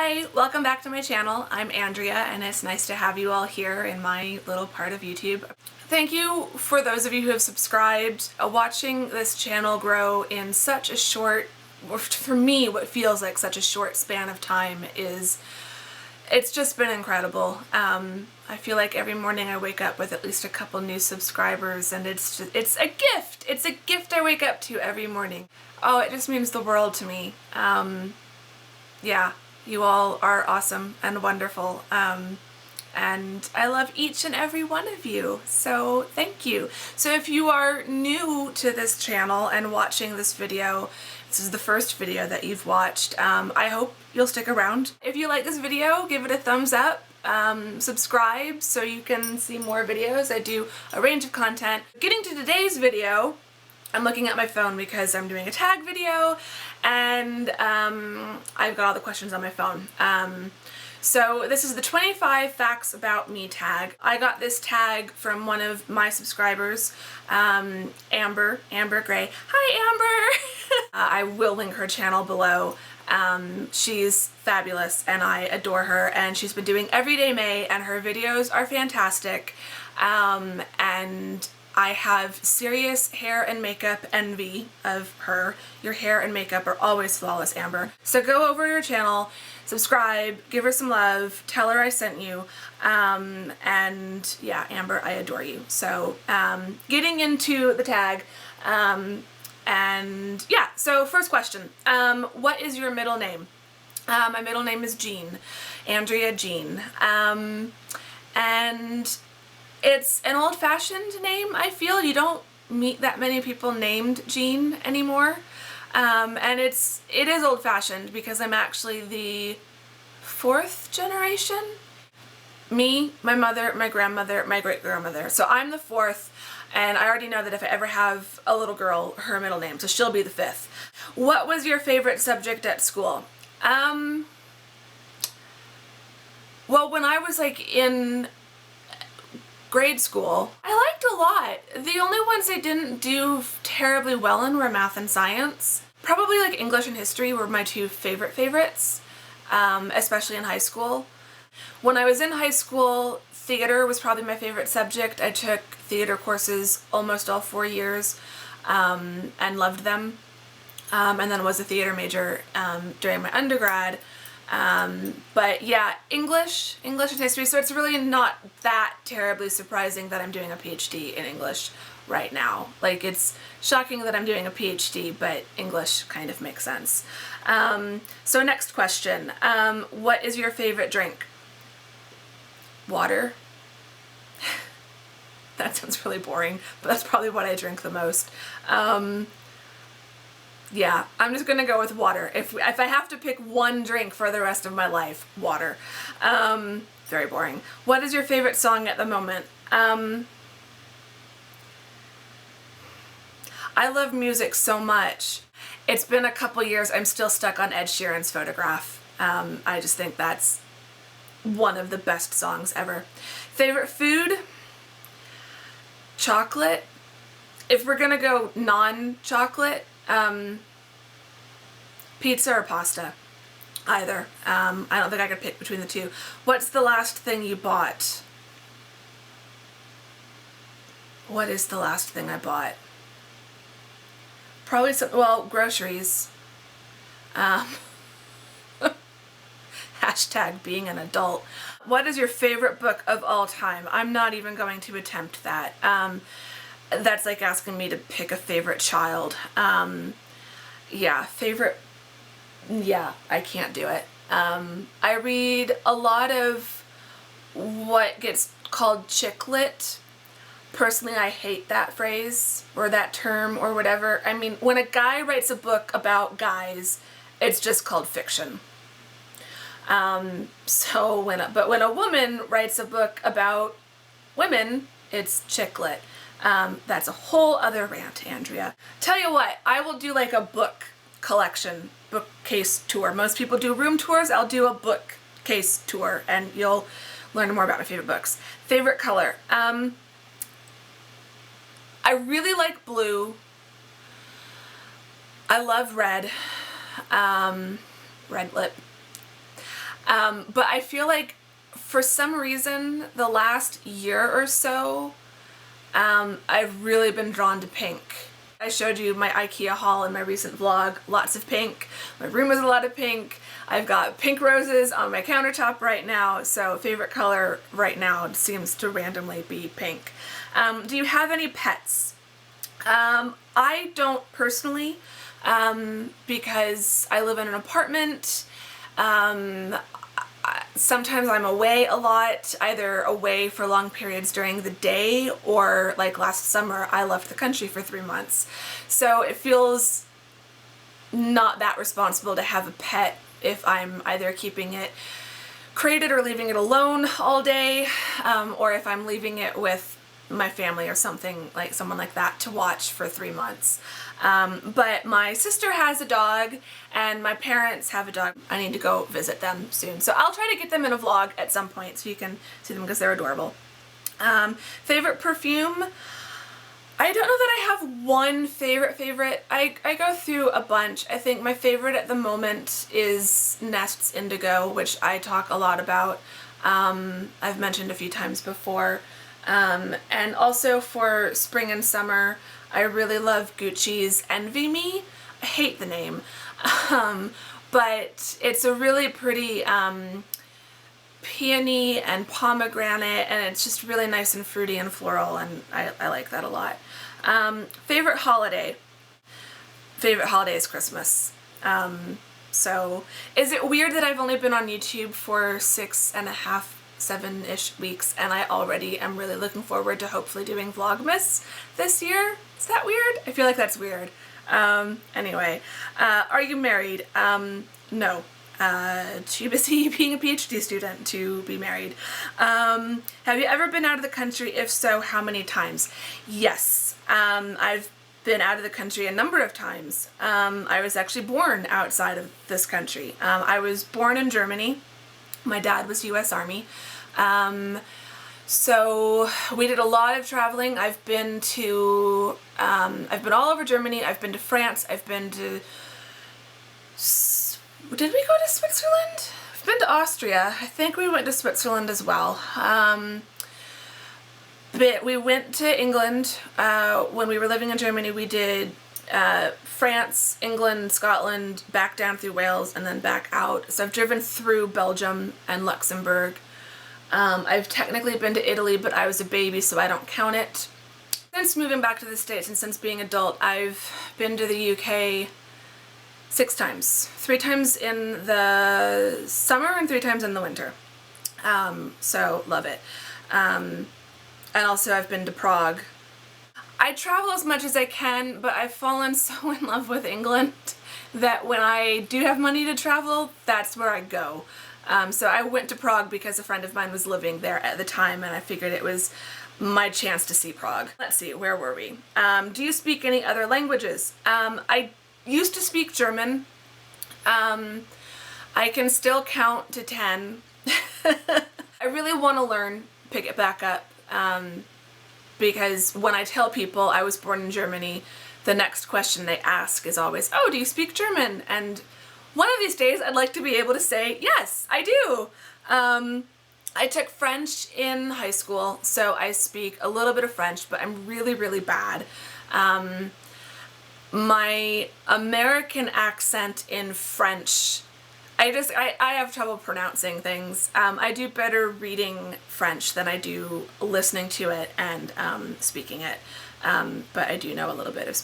Hi, welcome back to my channel. I'm Andrea and it's nice to have you all here in my little part of YouTube. Thank you for those of you who have subscribed. Watching this channel grow in such a short, or for me what feels like such a short span of time it's just been incredible. I feel like every morning I wake up with at least a couple new subscribers and it's a gift. It's a gift I wake up to every morning. Oh, it just means the world to me. Yeah, you all are awesome and wonderful. And I love each and every one of you, so thank you. So if you are new to this channel and watching this video, this is the first video that you've watched, I hope you'll stick around. If you like this video, give it a thumbs up, subscribe so you can see more videos. I do a range of content. Getting to today's video, I'm looking at my phone because I'm doing a tag video and I've got all the questions on my phone. So this is the 25 facts about me tag. I got this tag from one of my subscribers, Amber Gray. Hi Amber! I will link her channel below. She's fabulous and I adore her, and she's been doing Everyday May and her videos are fantastic. And I have serious hair and makeup envy of her. Your hair and makeup are always flawless, Amber. So go over to her channel, subscribe, give her some love, tell her I sent you, and yeah, Amber, I adore you. So getting into the tag, and yeah, so first question, what is your middle name? My middle name is Jean, Andrea Jean, and it's an old-fashioned name, I feel. You don't meet that many people named Jean anymore. And it is old-fashioned because I'm actually the 4th generation. Me, my mother, my grandmother, my great-grandmother. So I'm the 4th, and I already know that if I ever have a little girl, her middle name, so she'll be the 5th. What was your favorite subject at school? Well, when I was like in grade school, I liked a lot. The only ones I didn't do terribly well in were math and science. Probably like English and history were my two favorites, especially in high school. When I was in high school, theater was probably my favorite subject. I took theater courses almost all 4 years and loved them, and then was a theater major during my undergrad. But yeah, English and history, so it's really not that terribly surprising that I'm doing a PhD in English right now. Like, it's shocking that I'm doing a PhD, but English kind of makes sense. So next question, what is your favorite drink? Water. That sounds really boring, but that's probably what I drink the most. Yeah, I'm just gonna go with water. If I have to pick one drink for the rest of my life, water. Very boring. What is your favorite song at the moment? I love music so much. It's been a couple years. I'm still stuck on Ed Sheeran's Photograph. I just think that's one of the best songs ever. Favorite food? Chocolate. If we're gonna go non-chocolate, pizza or pasta. Either. I don't think I could pick between the two. What's the last thing you bought? What is the last thing I bought? Probably some, well, groceries. Hashtag being an adult. What is your favorite book of all time? I'm not even going to attempt that. That's like asking me to pick a favorite child. Yeah, I can't do it. I read a lot of what gets called chick lit. Personally, I hate that phrase or that term or whatever. I mean, when a guy writes a book about guys, it's just called fiction. But when a woman writes a book about women, it's chick lit. That's a whole other rant, Andrea. Tell you what, I will do like a book collection, bookcase tour. Most people do room tours. I'll do a bookcase tour and you'll learn more about my favorite books. Favorite color? I really like blue. I love red. Red lip. But I feel like for some reason the last year or so, I've really been drawn to pink. I showed you my IKEA haul in my recent vlog, lots of pink. My room is a lot of pink. I've got pink roses on my countertop right now, so favorite color right now seems to randomly be pink. Do you have any pets? I don't personally, because I live in an apartment. Sometimes I'm away a lot, either away for long periods during the day, or like last summer I left the country for 3 months. So it feels not that responsible to have a pet if I'm either keeping it crated or leaving it alone all day, or if I'm leaving it with my family or something, like someone like that, to watch for 3 months. But my sister has a dog and my parents have a dog. I need to go visit them soon. So I'll try to get them in a vlog at some point so you can see them because they're adorable. Favorite perfume? I don't know that I have one favorite. I go through a bunch. I think my favorite at the moment is Nest's Indigo, which I talk a lot about. I've mentioned a few times before. And also for spring and summer, I really love Gucci's Envy Me. I hate the name, but it's a really pretty peony and pomegranate, and it's just really nice and fruity and floral, and I like that a lot. Favorite holiday? Favorite holiday is Christmas. So is it weird that I've only been on YouTube for 6.5, 7-ish weeks, and I already am really looking forward to hopefully doing Vlogmas this year? Is that weird? I feel like that's weird. Anyway, are you married? No. Too busy being a PhD student to be married. Have you ever been out of the country? If so, how many times? Yes. I've been out of the country a number of times. I was actually born outside of this country. I was born in Germany. My dad was US Army. So we did a lot of traveling. I've been all over Germany. I've been to France. I've been to, did we go to Switzerland? I've been to Austria. I think we went to Switzerland as well. But we went to England. When we were living in Germany, we did France, England, Scotland, back down through Wales, and then back out. So I've driven through Belgium and Luxembourg. I've technically been to Italy, but I was a baby, so I don't count it. Since moving back to the States and since being adult, I've been to the UK 6 times. 3 times in the summer and 3 times in the winter. So love it. And also I've been to Prague. I travel as much as I can, but I've fallen so in love with England that when I do have money to travel, that's where I go. So I went to Prague because a friend of mine was living there at the time, and I figured it was my chance to see Prague. Let's see, where were we? Do you speak any other languages? I used to speak German. I can still count to 10. I really want to learn, pick it back up, because when I tell people I was born in Germany, the next question they ask is always, oh, do you speak German? And one of these days I'd like to be able to say, yes, I do. I took French in high school, so I speak a little bit of French, but I'm really, really bad. My American accent in French, I have trouble pronouncing things. I do better reading French than I do listening to it and speaking it. But I do know a little bit of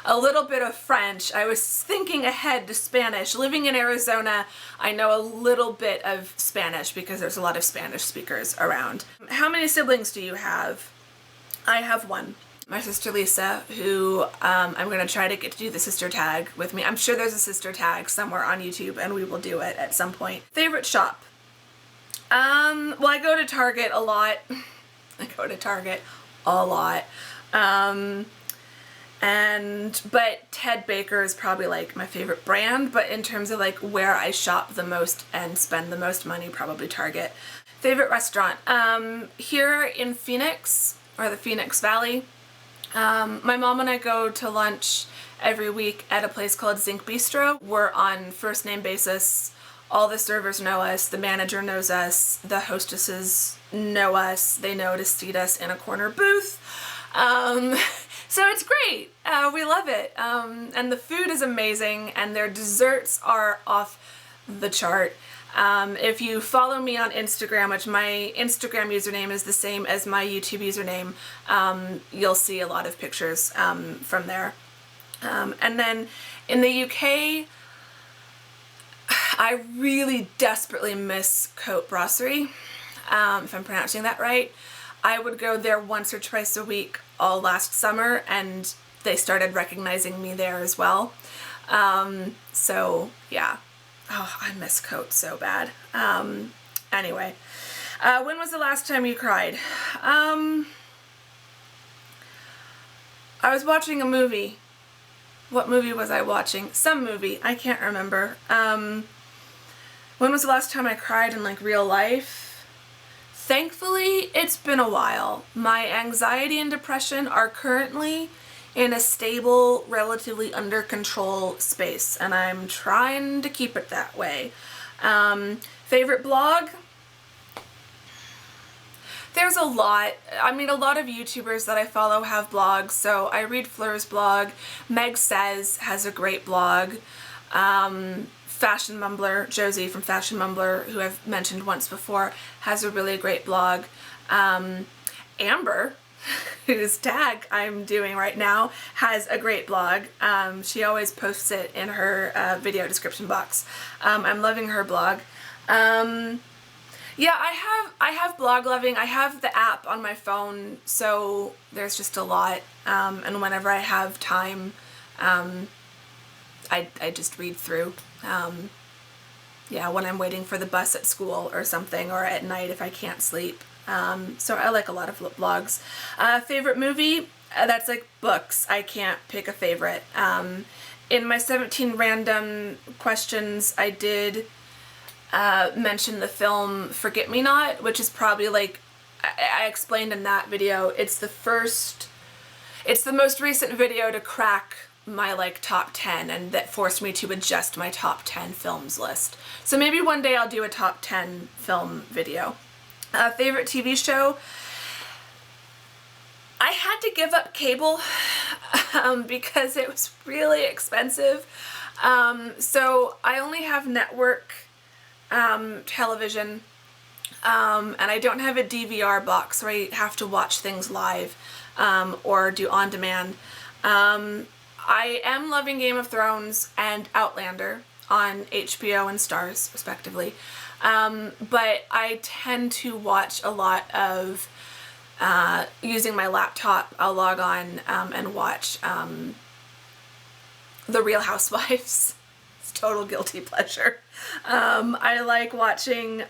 a little bit of French. I was thinking ahead to Spanish. Living in Arizona, I know a little bit of Spanish because there's a lot of Spanish speakers around. How many siblings do you have? I have 1. My sister Lisa, who I'm going to try to get to do the sister tag with me. I'm sure there's a sister tag somewhere on YouTube, and we will do it at some point. Favorite shop? Well, I go to Target a lot. But Ted Baker is probably like my favorite brand, but in terms of like where I shop the most and spend the most money, probably Target. Favorite restaurant? Here in Phoenix, or the Phoenix Valley, my mom and I go to lunch every week at a place called Zinc Bistro. We're on first name basis all the servers know us, the manager knows us, the hostesses know us, they know to seat us in a corner booth. So it's great. We love it. And the food is amazing, and their desserts are off the chart. If you follow me on Instagram, which my Instagram username is the same as my YouTube username, you'll see a lot of pictures from there. And then in the UK, I really desperately miss Cote Brasserie, if I'm pronouncing that right. I would go there once or twice a week all last summer, and they started recognizing me there as well. So yeah. Oh, I miss Cote so bad. Anyway, when was the last time you cried? I was watching a movie. What movie was I watching? Some movie. I can't remember. When was the last time I cried in like real life? Thankfully, it's been a while. My anxiety and depression are currently in a stable, relatively under control space, and I'm trying to keep it that way. Favorite blog? There's a lot. I mean, a lot of YouTubers that I follow have blogs, so I read Fleur's blog. Meg Says has a great blog. Fashion Mumbler, Josie from Fashion Mumbler, who I've mentioned once before, has a really great blog. Amber, whose tag I'm doing right now, has a great blog. She always posts it in her video description box. I'm loving her blog. Yeah, I have blog loving. I have the app on my phone, so there's just a lot. And whenever I have time, I just read through. Yeah, when I'm waiting for the bus at school or something, or at night if I can't sleep. So I like a lot of blogs. Favorite movie? That's like books. I can't pick a favorite. In my 17 random questions, I did mention the film Forget Me Not, which is probably like, I explained in that video, it's the most recent video to crack my like top 10, and that forced me to adjust my top 10 films list. So maybe one day I'll do a top 10 film video. Favorite TV show? I had to give up cable because it was really expensive. So I only have network television, and I don't have a DVR box where I have to watch things live or do on demand. I am loving Game of Thrones and Outlander on HBO and Starz, respectively. But I tend to watch a lot of, using my laptop, I'll log on and watch The Real Housewives. It's total guilty pleasure. I like watching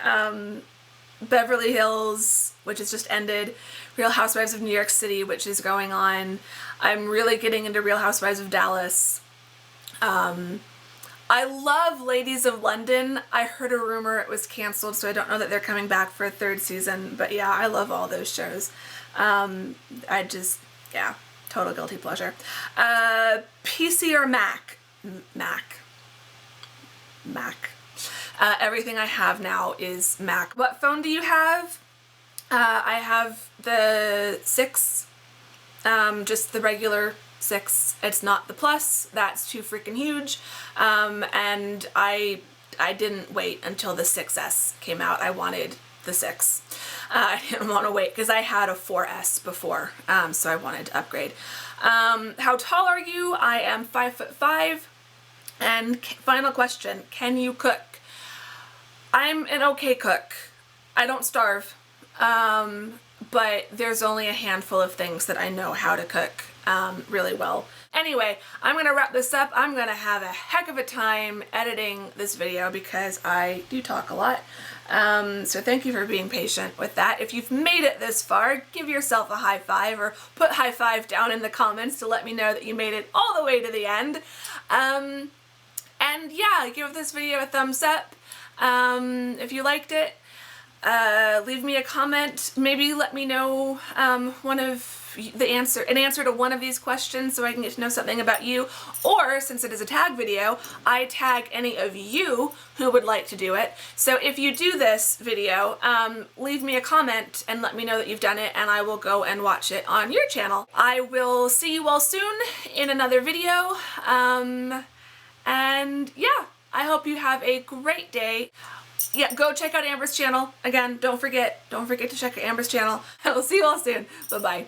Beverly Hills, which has just ended, Real Housewives of New York City, which is going on. I'm really getting into Real Housewives of Dallas. I love Ladies of London. I heard a rumor it was canceled, so I don't know that they're coming back for a third season, but yeah, I love all those shows. Yeah, total guilty pleasure. PC or Mac? Mac. Everything I have now is Mac. What phone do you have? I have the 6, just the regular 6. It's not the Plus. That's too freaking huge. And I didn't wait until the 6S came out. I wanted the 6. I didn't want to wait because I had a 4S before, so I wanted to upgrade. How tall are you? I am 5'5". And final question, can you cook? I'm an okay cook. I don't starve. But there's only a handful of things that I know how to cook really well. Anyway, I'm going to wrap this up. I'm going to have a heck of a time editing this video because I do talk a lot. So thank you for being patient with that. If you've made it this far, give yourself a high five or put high five down in the comments to let me know that you made it all the way to the end. And yeah, give this video a thumbs up if you liked it. Leave me a comment. Maybe let me know one of an answer to one of these questions so I can get to know something about you, or since it is a tag video, I tag any of you who would like to do it. So if you do this video, leave me a comment and let me know that you've done it, and I will go and watch it on your channel. I will see you all soon in another video, and yeah, I hope you have a great day. Yeah, go check out Amber's channel. Again, don't forget to check out Amber's channel. I will see you all soon. Bye-bye.